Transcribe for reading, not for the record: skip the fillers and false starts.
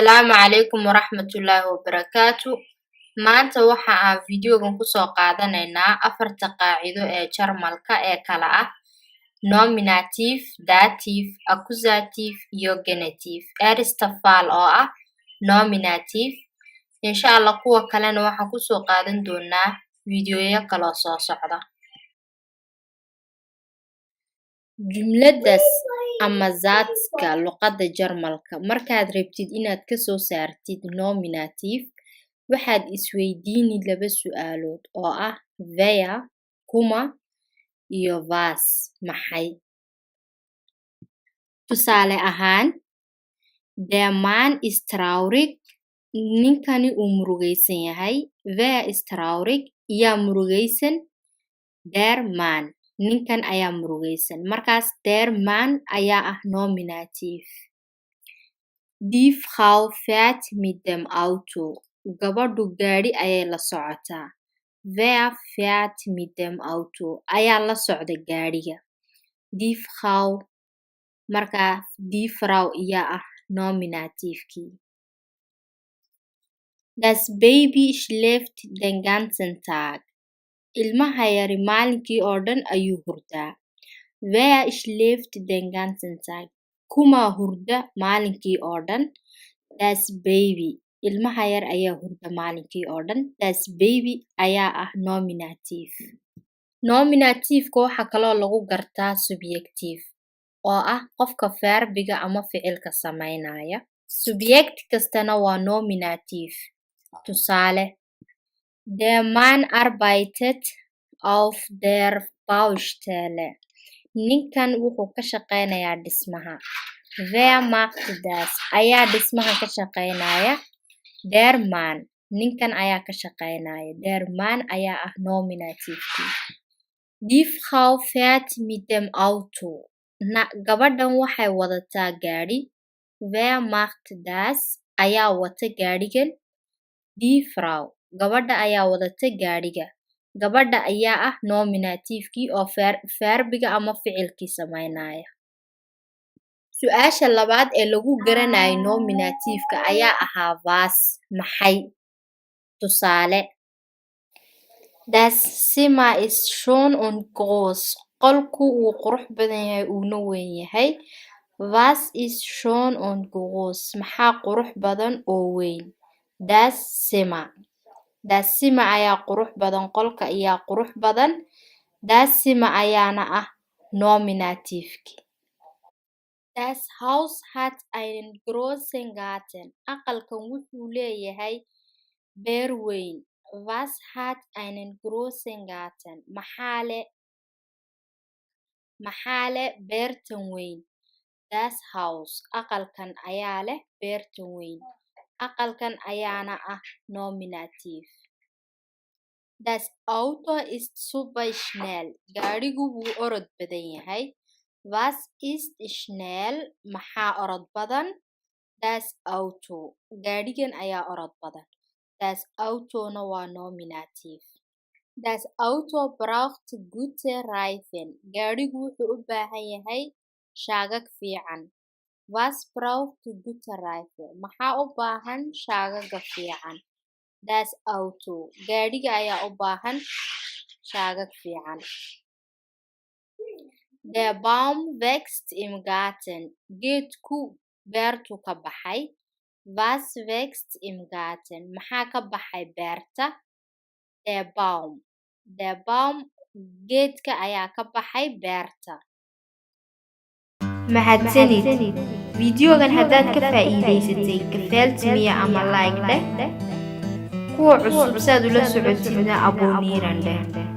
Asalaamu calaykum waraxmatullaahi wabarakaatu. Maanta waxa aan videogan ku soo qaadanaynaa afarta qaacido ee Jarmalka ee kala ah nominative, dative, accusative iyo genitive. Eersta faal oo ah nominative. Insha Allah kuwa kalena waxaan ku soo qaadan doonaa videoyo kale oo soo socda. Jumladaas ama zaadka luqadda Jarmalka markaad rabtid inaad ka soo saartid nominative waxaad isweydiini laba su'aalood oo ah wer, kuma iyo was, maxay. Tusaale ahaan, der Mann ist traurig, ninkani uu murugaysan yahay. Wer ist traurig? Yaa murugaysan? Der Mann. Ninkan ayaa murugaysan. Markaas der Mann ayaa ah nominative. Die Frau fährt mit dem Auto. Gabadhu gaadhi ayay la socotaa. Wer fährt mit dem Auto? Ayaa la socda gaadhiga. Die Frau. Markaa die Frau ayaa ah nominativekii. Das Baby schläft den ganzen Tag. Ilmaha yari maalinkii oo dhan ayuu hurdaa. Wer schläft den ganzen Tag? Kuma hurda maalinkii oo dhan? Das Baby. Ilmaha yar ayaa hurda maalinkii oo dhan. Das Baby ayaa ah nominative. Nominativeka waxaa kaloo lagu gartaa subjective oo ah qofka verbiga ama ficilka samaynaya. Subject kastana waa nominative. Tusaale, der Mann arbeitet auf der Baustelle. Ninkan wuxuu ka shaqaynayaa dhismaha. Wer macht das? Ayaa dhismaha ka shaqaynaya. Der Mann. Ninkan ayaa ka shaqaynaya. Der Mann ayaa ah nominativekii. Die Frau fährt mit dem Auto. Gabadhan waxay wadataa gaadhi. Wer macht das? Ayaa wata gaadhigan. Die Frau. Gabadha ayaa wadata gaadhiga. Gabadha ayaa ah nominativekii oo verbiga ama ficilkii samaynaya. Su'aasha labaad ee lagu garanayo nominativeka ayaa ahaa was, maxay. Tusaale, das Zimmer ist schön und groß. Qolku wuu qurux badan yahay uuna weyn yahay. Was ist schön und groß? Maxaa qurux badan oo weyn? Das Zimmer. Das Zimmer ayaa qurux badan, qolka ayaa qurux badan. Das Zimmer ayaana ah nominativekii. Das Haus hat einen großen Garten. Aqalkan wuxuu leeyahay beer weyn. Was hat einen großen Garten? Maxaa leh beertan weyn? Das Haus. Aqalkan ayaa leh beertan weyn. Aqalkan ayaana ah nominative. Das Auto ist super schnell. Gaadhigu wuu orod badan yahay. Was ist schnell? Maxaa orod badan? Das Auto. Gaadhigan ayaa orod badan. Das Autona waa nominative. Das Auto braucht gute Reifen. Gaadhigu wuxuu u baahan yahay shaagag fiican. Was braucht gute Reifen? Maxaa u baahan shaagaga fiican? Das Auto. Gaadhiga ayaa u baahan shaagag fiican. Der Baum wächst im Garten. Geedku beertu ka baxay. Was wächst im Garten? Maxaa ka baxay beerta? Der Baum. Der Baum. Geedka ayaa ka baxay beerta. Mahadsanid. Videogan haddaad ka faa'iidaysatay kafaaltimiya ama like dheh. Kuwa cusub saad ula socotidna abonniran dheh.